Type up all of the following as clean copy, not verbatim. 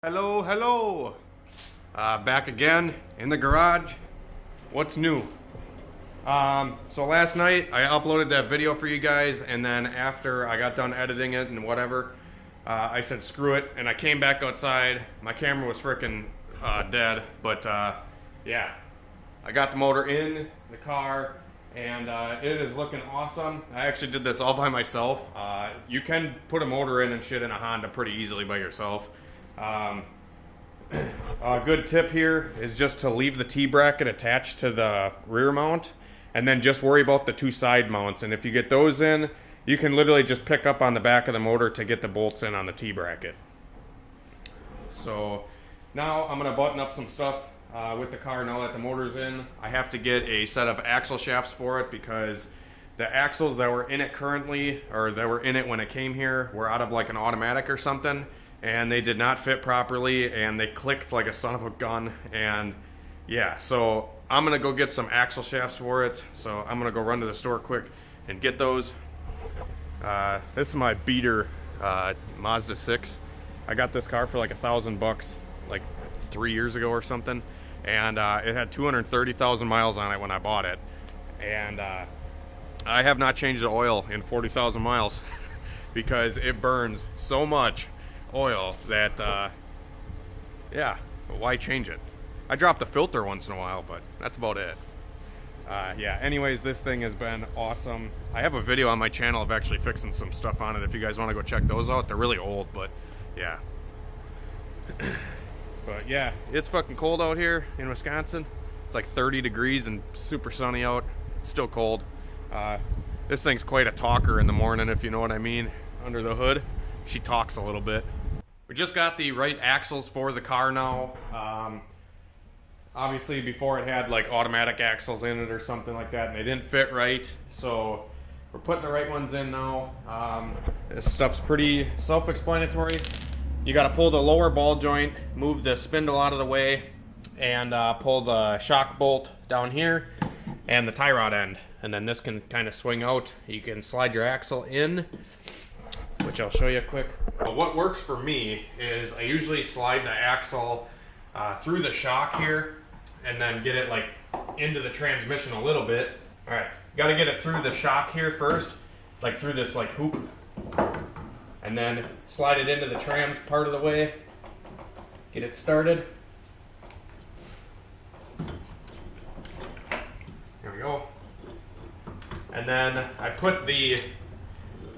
Hello, hello. Back again in the garage. What's new? So last night I uploaded that video for you guys, and then after I got done editing it and whatever, I said screw it, and I came back outside. My camera was freaking dead, but yeah, I got the motor in the car, and it is looking awesome. I actually did this all by myself. You can put a motor in and shit in a Honda pretty easily by yourself. A good tip here is just to leave the T-bracket attached to the rear mount, and then just worry about the two side mounts. And if you get those in, you can literally just pick up on the back of the motor to get the bolts in on the T-bracket. So now I'm going to button up some stuff with the car now that the motor's in. I have to get a set of axle shafts for it because the axles that were in it currently, or that were in it when it came here, were out of like an automatic or something, and they did not fit properly, and they clicked like a son of a gun. And yeah, so I'm gonna go get some axle shafts for it. So I'm gonna go run to the store quick and get those. This is my beater Mazda 6. I got this car for like $1,000 like 3 years ago or something, and it had 230,000 miles on it when I bought it, and I have not changed the oil in 40,000 miles because it burns so much oil that yeah, why change it? I drop the filter once in a while, but that's about it. Yeah, anyways, this thing has been awesome. I have a video on my channel of actually fixing some stuff on it if you guys want to go check those out. They're really old, but yeah. But yeah, it's fucking cold out here in Wisconsin. It's like 30 degrees and super sunny out. Still cold. This thing's quite a talker in the morning, if you know what I mean. Under the hood, she talks a little bit. We just got the right axles for the car now. Obviously before it had like automatic axles in it or something like that, and they didn't fit right, so we're putting the right ones in now. This stuff's pretty self-explanatory. You got to pull the lower ball joint, move the spindle out of the way, and pull the shock bolt down here and the tie rod end, and then this can kind of swing out. You can slide your axle in, which I'll show you quick. But what works for me is I usually slide the axle through the shock here, and then get it like into the transmission a little bit. All right, got to get it through the shock here first, like through this like hoop, and then slide it into the trans part of the way. Get it started. There we go. And then I put the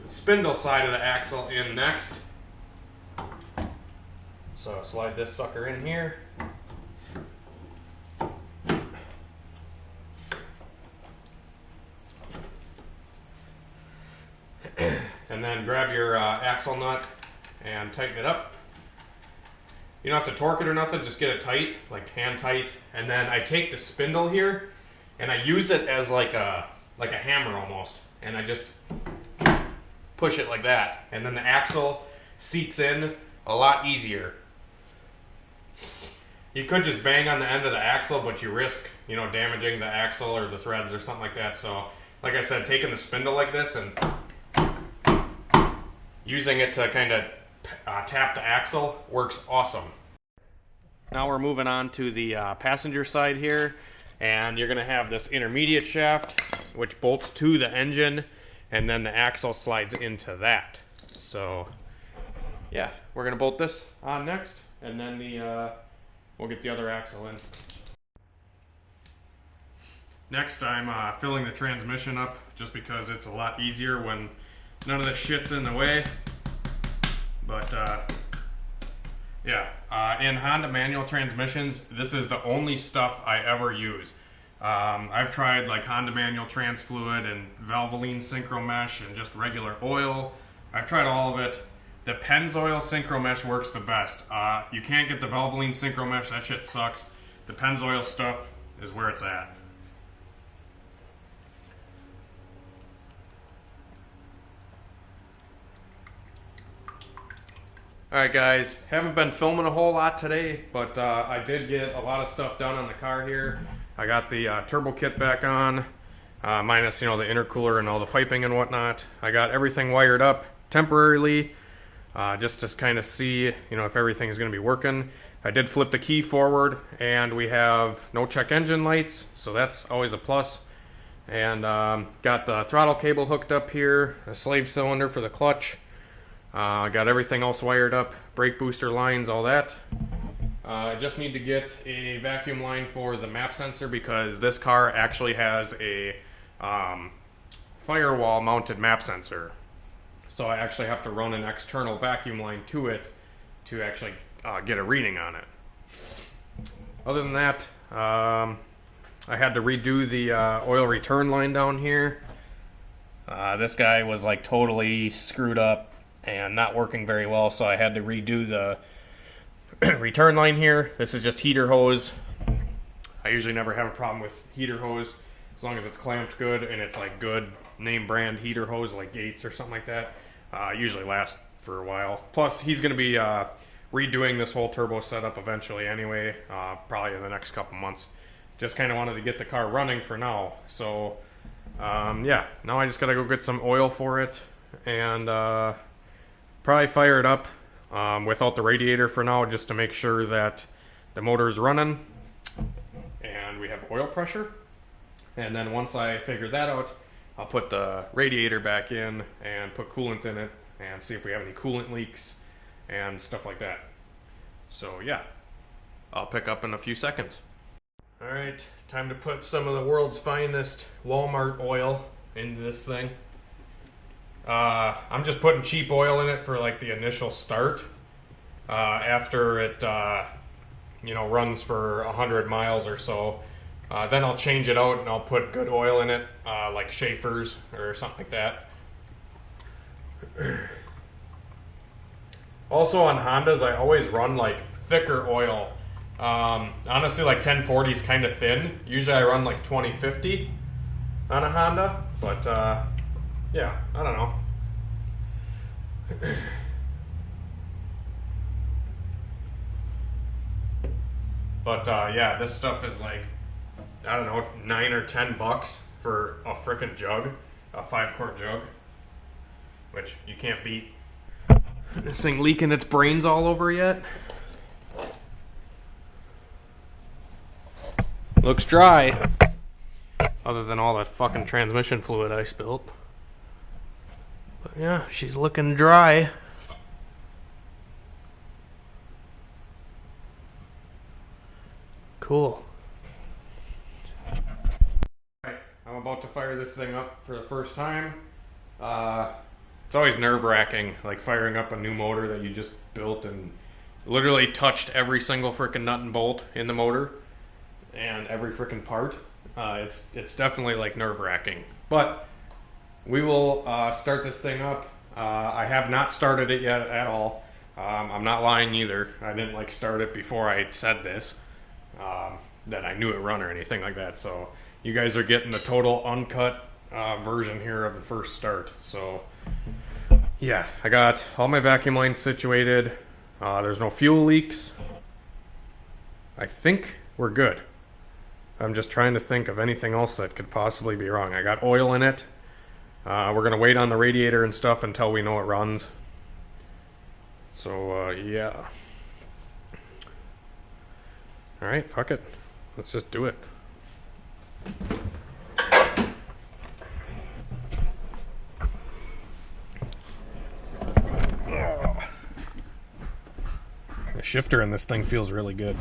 spindle side of the axle in next. So slide this sucker in here. And then grab your axle nut and tighten it up. You don't have to torque it or nothing, just get it tight, like hand tight. And then I take the spindle here and I use it as like a hammer almost. And I just push it like that. And then the axle seats in a lot easier. You could just bang on the end of the axle, but you risk, you know, damaging the axle or the threads or something like that. So, like I said, taking the spindle like this and using it to kind of tap the axle works awesome. Now we're moving on to the passenger side here, and you're going to have this intermediate shaft which bolts to the engine, and then the axle slides into that. So yeah, we're going to bolt this on next, and then we'll get the other axle in. Next, I'm filling the transmission up just because it's a lot easier when none of this shit's in the way. But yeah, in Honda manual transmissions, this is the only stuff I ever use. I've tried like Honda manual trans fluid and Valvoline synchro mesh and just regular oil. I've tried all of it. The Pennzoil synchro mesh works the best. You can't get the Valvoline synchro mesh, that shit sucks. The Pennzoil stuff is where it's at. Alright guys, haven't been filming a whole lot today, but I did get a lot of stuff done on the car here. I got the turbo kit back on, minus, you know, the intercooler and all the piping and whatnot. I got everything wired up temporarily. just to kind of see, if everything is going to be working. I did flip the key forward, and we have no check engine lights, so that's always a plus. And got the throttle cable hooked up here, a slave cylinder for the clutch. Got everything else wired up, brake booster lines, all that. I just need to get a vacuum line for the map sensor because this car actually has a firewall mounted map sensor. So I actually have to run an external vacuum line to it to actually get a reading on it. Other than that, I had to redo the oil return line down here. This guy was like totally screwed up and not working very well, so I had to redo the return line here. This is just heater hose. I usually never have a problem with heater hose as long as it's clamped good and it's like good name brand heater hose like Gates or something like that. Usually lasts for a while. Plus he's going to be redoing this whole turbo setup eventually anyway, probably in the next couple months. Just kind of wanted to get the car running for now. So yeah, now I just got to go get some oil for it and probably fire it up without the radiator for now, just to make sure that the motor is running and we have oil pressure. And then once I figure that out, I'll put the radiator back in and put coolant in it and see if we have any coolant leaks and stuff like that. So yeah, I'll pick up in a few seconds. Alright, time to put some of the world's finest Walmart oil into this thing. I'm just putting cheap oil in it for like the initial start. After it runs for 100 miles or so, then I'll change it out and I'll put good oil in it, like Schaefer's or something like that. Also on Hondas, I always run like thicker oil. Honestly, like 1040 is kind of thin. Usually I run like 2050 on a Honda, but yeah, I don't know. But yeah, this stuff is like, I don't know, $9 or $10 for a frickin' jug, a 5-quart jug, which you can't beat. This thing leaking its brains all over yet. Looks dry, other than all that fucking transmission fluid I spilt. But yeah, she's looking dry. Cool. Alright, I'm about to fire this thing up for the first time. It's always nerve-wracking, like firing up a new motor that you just built and literally touched every single frickin' nut and bolt in the motor and every frickin' part. It's definitely like nerve-wracking. But we will start this thing up. I have not started it yet at all. I'm not lying either. I didn't like start it before I said this, that I knew it run or anything like that. So you guys are getting the total uncut version here of the first start. So yeah, I got all my vacuum lines situated. There's no fuel leaks. I think we're good. I'm just trying to think of anything else that could possibly be wrong. I got oil in it. We're going to wait on the radiator and stuff until we know it runs. So, yeah. Alright, fuck it. Let's just do it. The shifter in this thing feels really good.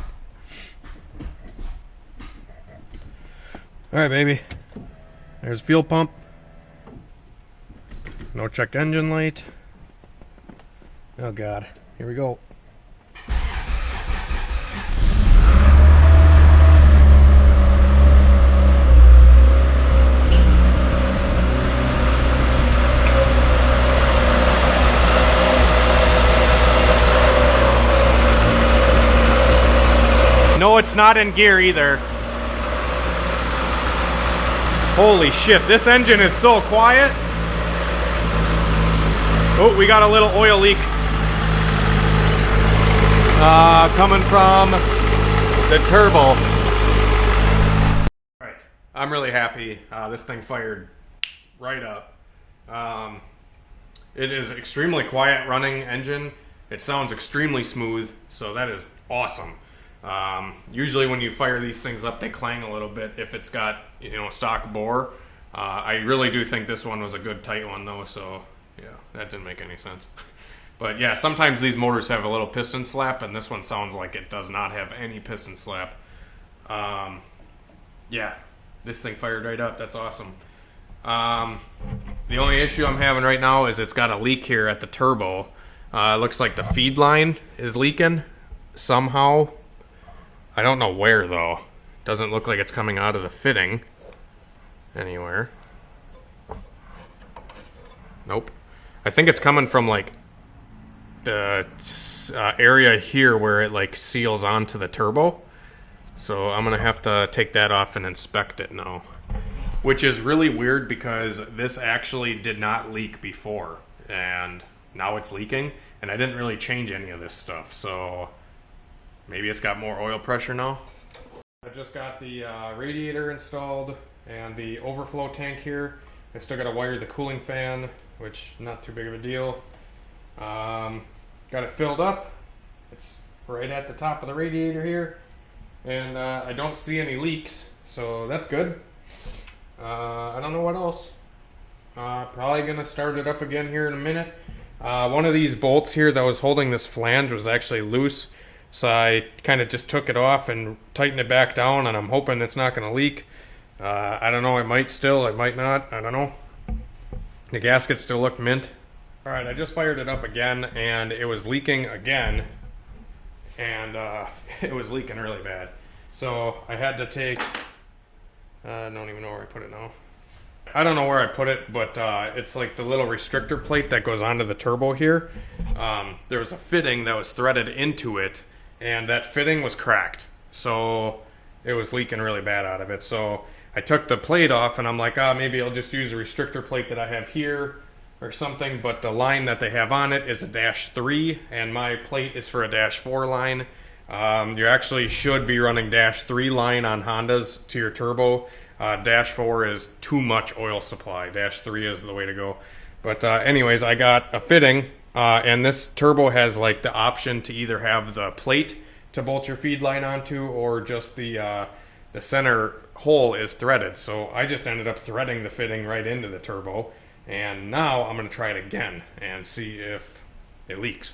Alright, baby. There's fuel pump. No check engine light. Oh god. Here we go. No, it's not in gear either. Holy shit, this engine is so quiet. Oh, we got a little oil leak coming from the turbo. Alright, I'm really happy. This thing fired right up. It is extremely quiet running engine. It sounds extremely smooth, so that is awesome. Usually when you fire these things up, they clang a little bit if it's got, you know, stock bore. I really do think this one was a good tight one though, so yeah, that didn't make any sense. But yeah, sometimes these motors have a little piston slap, and this one sounds like it does not have any piston slap. Yeah, this thing fired right up. That's awesome. The only issue I'm having right now is it's got a leak here at the turbo. It looks like the feed line is leaking somehow. I don't know where though. Doesn't look like it's coming out of the fitting anywhere. Nope. I think it's coming from like the area here where it like seals onto the turbo. So I'm gonna have to take that off and inspect it now. Which is really weird because this actually did not leak before, and now it's leaking, and I didn't really change any of this stuff, so maybe it's got more oil pressure now. I just got the radiator installed and the overflow tank here. I still got to wire the cooling fan, which not too big of a deal. Got it filled up. It's right at the top of the radiator here, and I don't see any leaks, so that's good. I don't know what else. Probably gonna start it up again here in a minute. One of these bolts here that was holding this flange was actually loose, so I kind of just took it off and tightened it back down, and I'm hoping it's not gonna leak. I don't know, it might still, it might not, I don't know. The gasket still looked mint. Alright, I just fired it up again, and it was leaking again, and it was leaking really bad. So I had to take, I don't even know where I put it now. I don't know where I put it, but it's like the little restrictor plate that goes onto the turbo here. There was a fitting that was threaded into it, and that fitting was cracked. So it was leaking really bad out of it. So I took the plate off, and I'm like, maybe I'll just use a restrictor plate that I have here or something, but the line that they have on it is a -3, and my plate is for a -4 line. You actually should be running -3 line on Hondas to your turbo. -4 is too much oil supply. -3 is the way to go. But anyways, I got a fitting, and this turbo has like the option to either have the plate to bolt your feed line onto, or just the center hole is threaded. So I just ended up threading the fitting right into the turbo, and now I'm going to try it again and see if it leaks.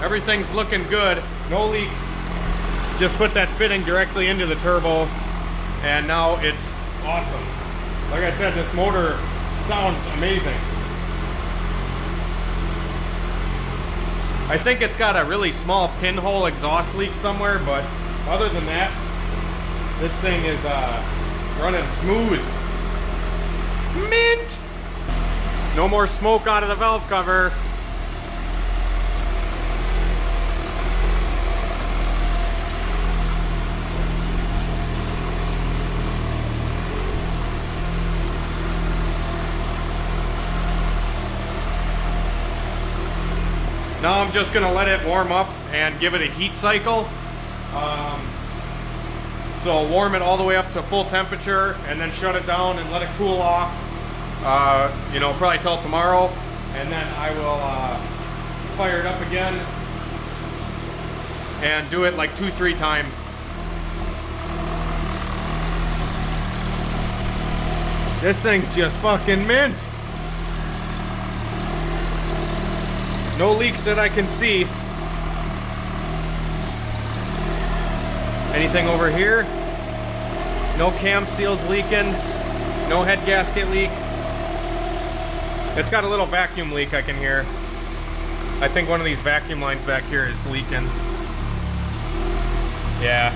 Everything's looking good, no leaks. Just put that fitting directly into the turbo, and now it's awesome. Like I said, this motor sounds amazing. I think it's got a really small pinhole exhaust leak somewhere, but other than that, this thing is running smooth. Mint! No more smoke out of the valve cover. Now I'm just going to let it warm up and give it a heat cycle. So warm it all the way up to full temperature and then shut it down and let it cool off. You know, probably till tomorrow. And then I will fire it up again and do it like 2-3 times. This thing's just fucking mint. No leaks that I can see. Anything over here? No cam seals leaking. No head gasket leak. It's got a little vacuum leak I can hear. I think one of these vacuum lines back here is leaking. Yeah.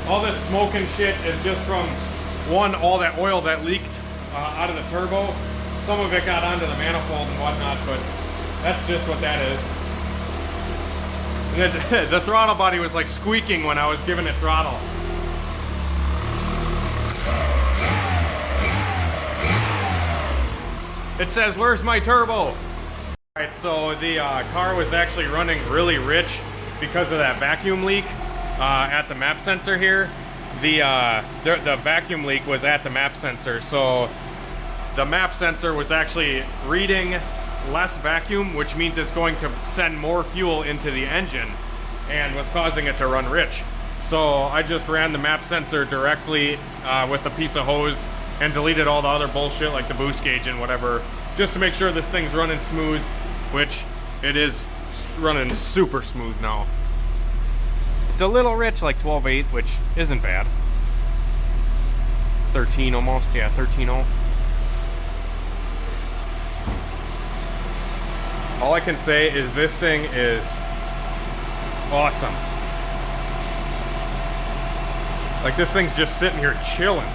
All this smoke and shit is just from, one, all that oil that leaked out of the turbo. Some of it got onto the manifold and whatnot, but that's just what that is. And then the throttle body was like squeaking when I was giving it throttle. It says, "Where's my turbo?" Alright, so the car was actually running really rich because of that vacuum leak at the map sensor here. The vacuum leak was at the map sensor, so the map sensor was actually reading less vacuum, which means it's going to send more fuel into the engine and was causing it to run rich. So I just ran the map sensor directly with a piece of hose and deleted all the other bullshit like the boost gauge and whatever, just to make sure this thing's running smooth, which it is running super smooth now. It's a little rich, like 12.8, which isn't bad. 13 almost, yeah, 13.0. All I can say is this thing is awesome. Like, this thing's just sitting here chilling.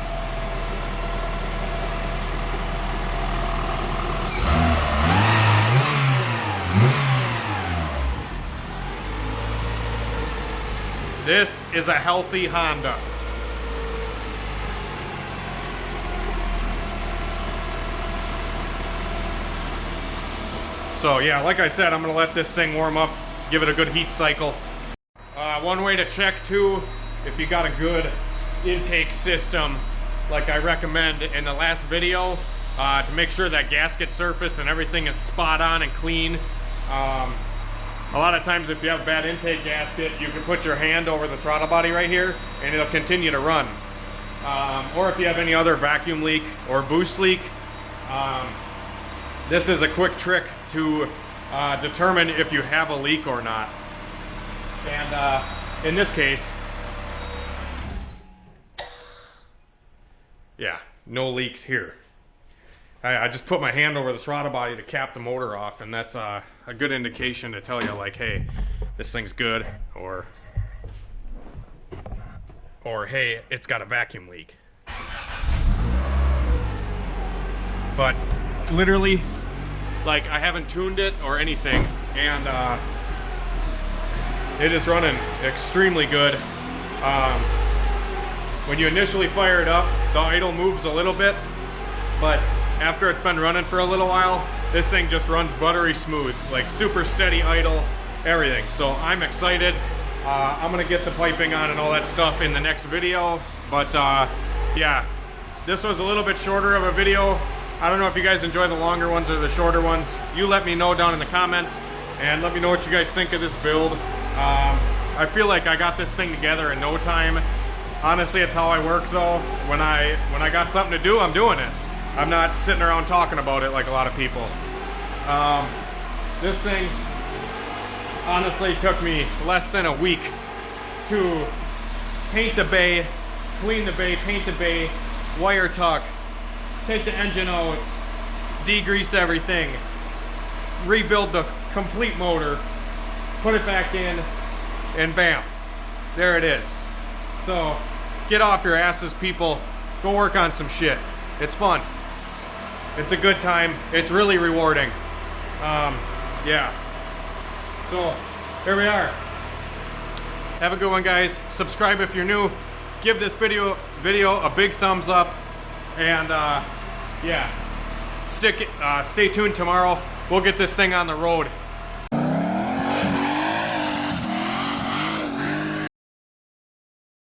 This is a healthy Honda. So yeah, like I said, I'm gonna let this thing warm up, give it a good heat cycle. One way to check too, if you got a good intake system, like I recommend in the last video, to make sure that gasket surface and everything is spot on and clean. A lot of times if you have a bad intake gasket, you can put your hand over the throttle body right here and it'll continue to run. Or if you have any other vacuum leak or boost leak, this is a quick trick to determine if you have a leak or not. And in this case, yeah, no leaks here. I just put my hand over the throttle body to cap the motor off, and that's a good indication to tell you, like, hey, this thing's good, or hey, it's got a vacuum leak. But literally, like, I haven't tuned it or anything, and it is running extremely good. When you initially fire it up, the idle moves a little bit, but after it's been running for a little while, this thing just runs buttery smooth, like super steady idle, everything. So I'm excited. I'm gonna get the piping on and all that stuff in the next video. But yeah, this was a little bit shorter of a video. I don't know if you guys enjoy the longer ones or the shorter ones. You let me know down in the comments and let me know what you guys think of this build. I feel like I got this thing together in no time. Honestly, it's how I work though. When I got something to do, I'm doing it. I'm not sitting around talking about it like a lot of people. This thing honestly took me less than a week to paint the bay, clean the bay, paint the bay, wire tuck, take the engine out, degrease everything, rebuild the complete motor, put it back in, and bam, there it is. So get off your asses, people. Go work on some shit. It's fun. It's a good time. It's really rewarding. Yeah. So here we are. Have a good one, guys. Subscribe if you're new. Give this video a big thumbs up. And yeah, stay tuned tomorrow. We'll get this thing on the road.